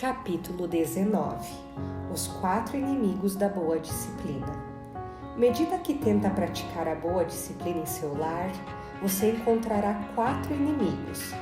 Capítulo 19. Os 4 inimigos da boa disciplina. Medida que tenta praticar a boa disciplina em seu lar, você encontrará 4 inimigos.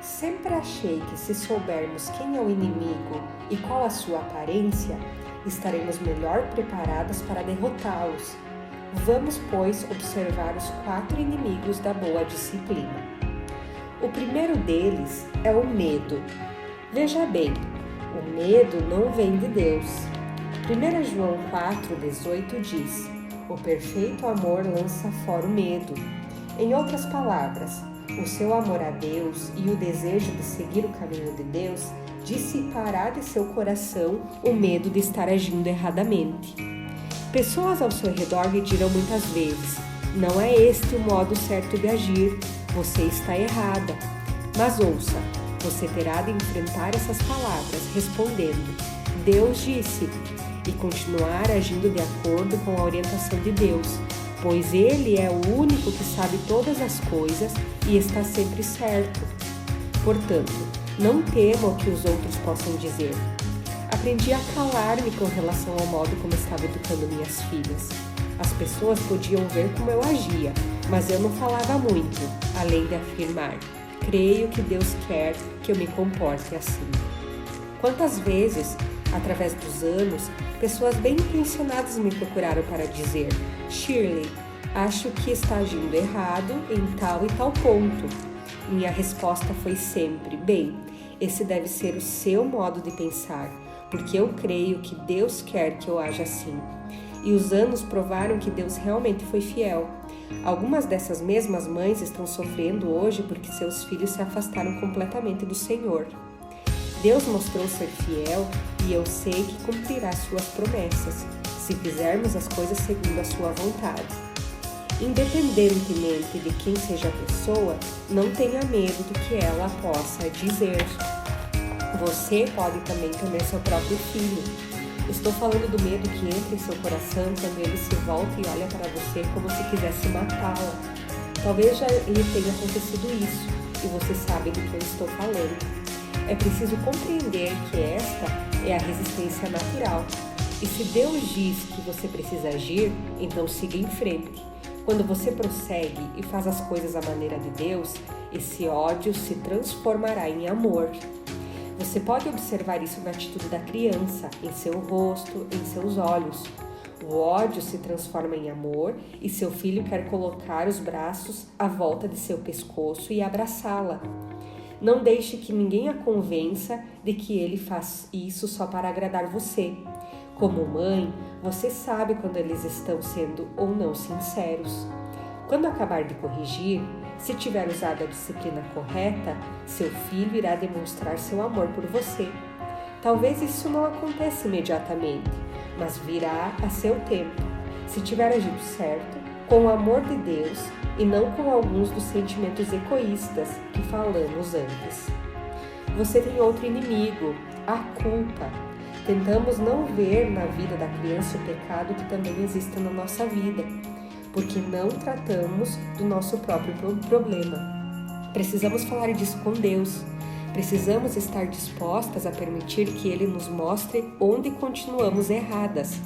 Sempre achei que, se soubermos quem é o inimigo e qual a sua aparência, estaremos melhor preparadas para derrotá-los. Vamos, pois, observar os 4 inimigos da boa disciplina. O primeiro deles é o medo. Veja bem, o medo não vem de Deus. 1 João 4,18 diz: o perfeito amor lança fora o medo. Em outras palavras, o seu amor a Deus e o desejo de seguir o caminho de Deus dissipará de seu coração o medo de estar agindo erradamente. Pessoas ao seu redor lhe dirão muitas vezes: não é este o modo certo de agir, você está errada. Mas ouça, você terá de enfrentar essas palavras respondendo: Deus disse, e continuar agindo de acordo com a orientação de Deus, pois Ele é o único que sabe todas as coisas e está sempre certo. Portanto, não tema o que os outros possam dizer. Aprendi a calar-me com relação ao modo como estava educando minhas filhas. As pessoas podiam ver como eu agia, mas eu não falava muito, além de afirmar: creio que Deus quer que eu me comporte assim. Quantas vezes, através dos anos, pessoas bem intencionadas me procuraram para dizer: Shirley, acho que está agindo errado em tal e tal ponto. Minha resposta foi sempre: bem, esse deve ser o seu modo de pensar, porque eu creio que Deus quer que eu haja assim. E os anos provaram que Deus realmente foi fiel. Algumas dessas mesmas mães estão sofrendo hoje porque seus filhos se afastaram completamente do Senhor. Deus mostrou ser fiel e eu sei que cumprirá suas promessas, se fizermos as coisas segundo a sua vontade. Independentemente de quem seja a pessoa, não tenha medo do que ela possa dizer. Você pode também temer seu próprio filho. Estou falando do medo que entra em seu coração quando ele se volta e olha para você como se quisesse matá-la. Talvez já lhe tenha acontecido isso, e você sabe do que eu estou falando. É preciso compreender que esta é a resistência natural. E se Deus diz que você precisa agir, então siga em frente. Quando você prossegue e faz as coisas à maneira de Deus, esse ódio se transformará em amor. Você pode observar isso na atitude da criança, em seu rosto, em seus olhos. O ódio se transforma em amor e seu filho quer colocar os braços à volta de seu pescoço e abraçá-la. Não deixe que ninguém a convença de que ele faz isso só para agradar você. Como mãe, você sabe quando eles estão sendo ou não sinceros. Quando acabar de corrigir, se tiver usado a disciplina correta, seu filho irá demonstrar seu amor por você. Talvez isso não aconteça imediatamente, mas virá a seu tempo, se tiver agido certo, com o amor de Deus e não com alguns dos sentimentos egoístas que falamos antes. Você tem outro inimigo, a culpa. Tentamos não ver na vida da criança o pecado que também existe na nossa vida, porque não tratamos do nosso próprio problema. Precisamos falar disso com Deus. Precisamos estar dispostas a permitir que Ele nos mostre onde continuamos erradas,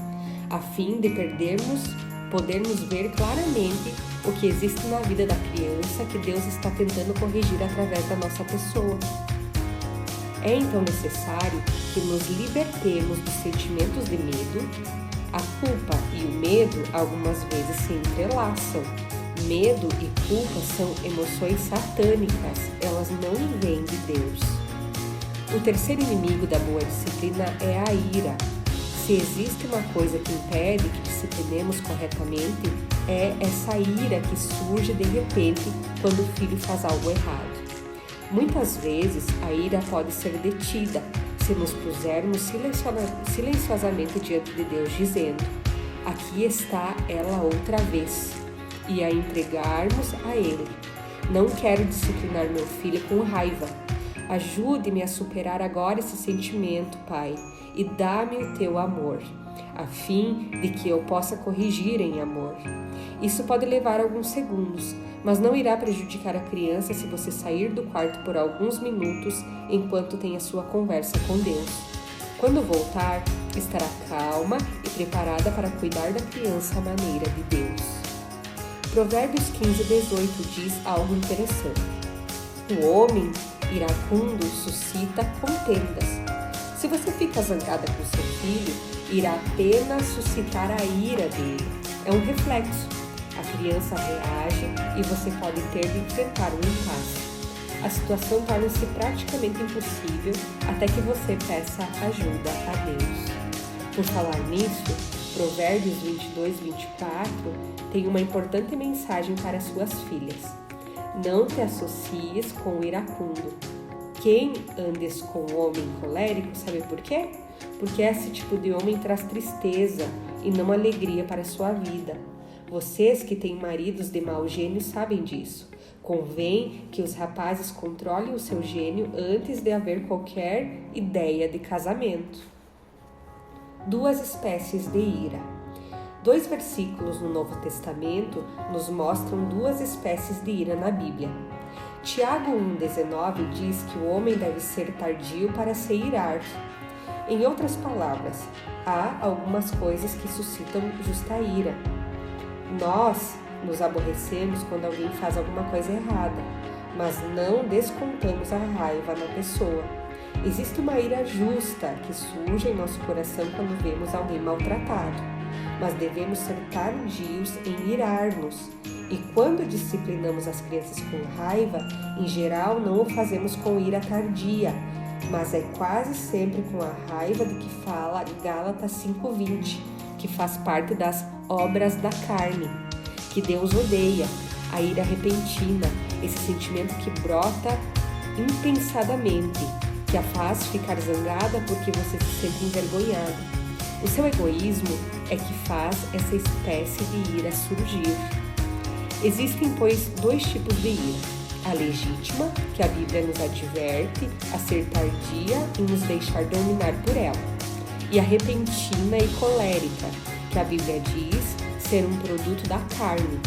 a fim de podermos ver claramente o que existe na vida da criança que Deus está tentando corrigir através da nossa pessoa. É então necessário que nos libertemos dos sentimentos de medo. A culpa e o medo algumas vezes se entrelaçam. Medo e culpa são emoções satânicas, elas não vêm de Deus. O terceiro inimigo da boa disciplina é a ira. Se existe uma coisa que impede que disciplinemos corretamente, é essa ira que surge de repente quando o filho faz algo errado. Muitas vezes a ira pode ser detida se nos pusermos silenciosamente diante de Deus, dizendo: aqui está ela outra vez, e a entregarmos a Ele. Não quero disciplinar meu filho com raiva. Ajude-me a superar agora esse sentimento, Pai, e dá-me o teu amor, a fim de que eu possa corrigir em amor. Isso pode levar alguns segundos, mas não irá prejudicar a criança se você sair do quarto por alguns minutos enquanto tem a sua conversa com Deus. Quando voltar, estará calma e preparada para cuidar da criança à maneira de Deus. Provérbios 15:18 diz algo interessante. O homem iracundo suscita contendas. Se você fica zangada com seu filho, irá apenas suscitar a ira dele. É um reflexo. A criança reage e você pode ter de enfrentar um impasse. A situação torna-se praticamente impossível até que você peça ajuda a Deus. Por falar nisso, Provérbios 22:24 tem uma importante mensagem para suas filhas. Não te associes com o iracundo. Quem andes com o homem colérico, sabe por quê? Porque esse tipo de homem traz tristeza e não alegria para a sua vida. Vocês que têm maridos de mau gênio sabem disso. Convém que os rapazes controlem o seu gênio antes de haver qualquer ideia de casamento. 2 espécies de ira. 2 versículos no Novo Testamento nos mostram 2 espécies de ira na Bíblia. Tiago 1,19 diz que o homem deve ser tardio para se irar. Em outras palavras, há algumas coisas que suscitam justa ira. Nós nos aborrecemos quando alguém faz alguma coisa errada, mas não descontamos a raiva na pessoa. Existe uma ira justa que surge em nosso coração quando vemos alguém maltratado, mas devemos ser tardios em irar-nos. E quando disciplinamos as crianças com raiva, em geral não o fazemos com ira tardia, mas é quase sempre com a raiva de que fala Gálatas 5:20, que faz parte das obras da carne, que Deus odeia, a ira repentina, esse sentimento que brota impensadamente, que a faz ficar zangada porque você se sente envergonhado. O seu egoísmo é que faz essa espécie de ira surgir. Existem, pois, 2 tipos de ira. A legítima, que a Bíblia nos adverte a ser tardia e nos deixar dominar por ela. E a repentina e colérica, que a Bíblia diz ser um produto da carne.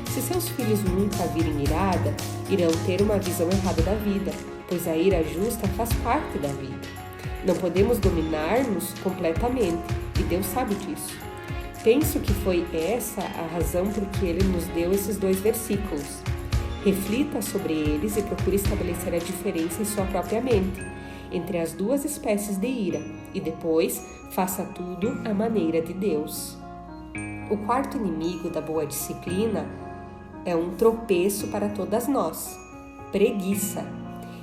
Se seus filhos nunca a virem irada, irão ter uma visão errada da vida, pois a ira justa faz parte da vida. Não podemos dominar-nos completamente, e Deus sabe disso. Penso que foi essa a razão por que Ele nos deu esses 2 versículos. Reflita sobre eles e procure estabelecer a diferença em sua própria mente entre as 2 espécies de ira, e depois faça tudo à maneira de Deus. O 4º inimigo da boa disciplina é um tropeço para todas nós: preguiça.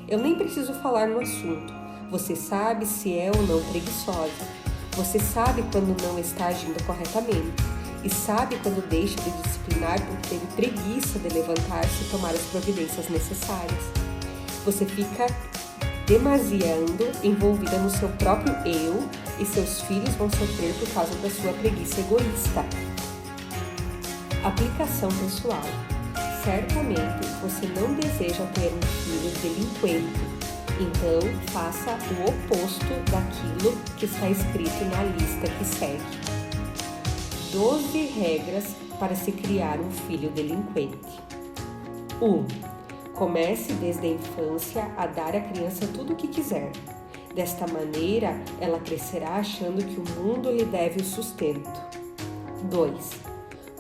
Eu nem preciso falar no assunto. Você sabe se é ou não preguiçosa. Você sabe quando não está agindo corretamente e sabe quando deixa de disciplinar porque teve preguiça de levantar-se e tomar as providências necessárias. Você fica demasiado envolvida no seu próprio eu e seus filhos vão sofrer por causa da sua preguiça egoísta. Aplicação pessoal. Certamente você não deseja ter um filho delinquente, então faça o oposto daquilo que está escrito na lista que segue. 12 regras para se criar um filho delinquente. 1. Comece desde a infância a dar à criança tudo o que quiser. Desta maneira, ela crescerá achando que o mundo lhe deve o sustento. 2.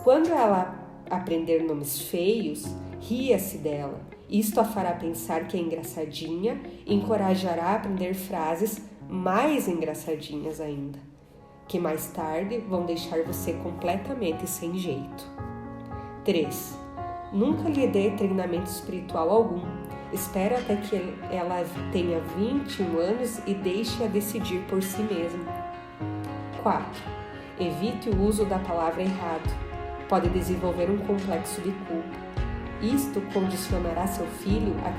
Quando ela aprender nomes feios, ria-se dela. Isto a fará pensar que é engraçadinha e encorajará a aprender frases mais engraçadinhas ainda, que mais tarde vão deixar você completamente sem jeito. 3. Nunca lhe dê treinamento espiritual algum. Espera até que ela tenha 21 anos e deixe-a decidir por si mesma. 4. Evite o uso da palavra errado. Pode desenvolver um complexo de culpa. Isto condicionará seu filho a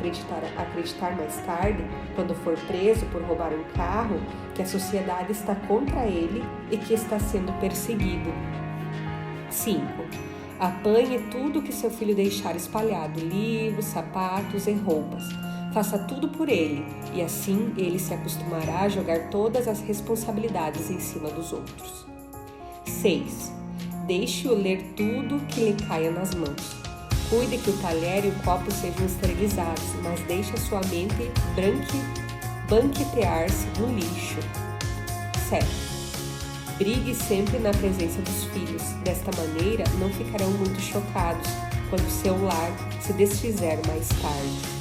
acreditar mais tarde, quando for preso por roubar um carro, que a sociedade está contra ele e que está sendo perseguido. 5. Apanhe tudo que seu filho deixar espalhado, livros, sapatos e roupas. Faça tudo por ele, e assim ele se acostumará a jogar todas as responsabilidades em cima dos outros. 6. Deixe-o ler tudo que lhe caia nas mãos. Cuide que o talher e o copo sejam esterilizados, mas deixe a sua mente banquetear-se no lixo. 7. Brigue sempre na presença dos filhos. Desta maneira, não ficarão muito chocados quando seu lar se desfizer mais tarde.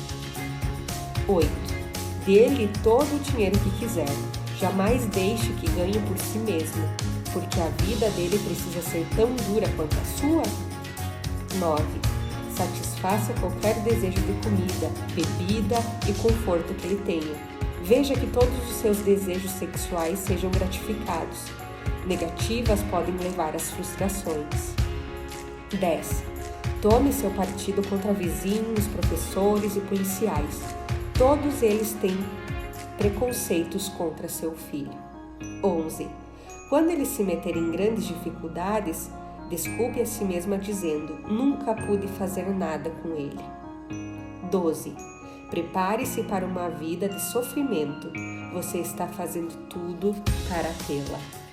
8. Dê-lhe todo o dinheiro que quiser. Jamais deixe que ganhe por si mesmo, porque a vida dele precisa ser tão dura quanto a sua. 9. Satisfaça qualquer desejo de comida, bebida e conforto que ele tenha. Veja que todos os seus desejos sexuais sejam gratificados. Negativas podem levar às frustrações. 10. Tome seu partido contra vizinhos, professores e policiais. Todos eles têm preconceitos contra seu filho. 11. Quando ele se meter em grandes dificuldades, desculpe a si mesma dizendo: nunca pude fazer nada com ele. 12. Prepare-se para uma vida de sofrimento. Você está fazendo tudo para tê-la.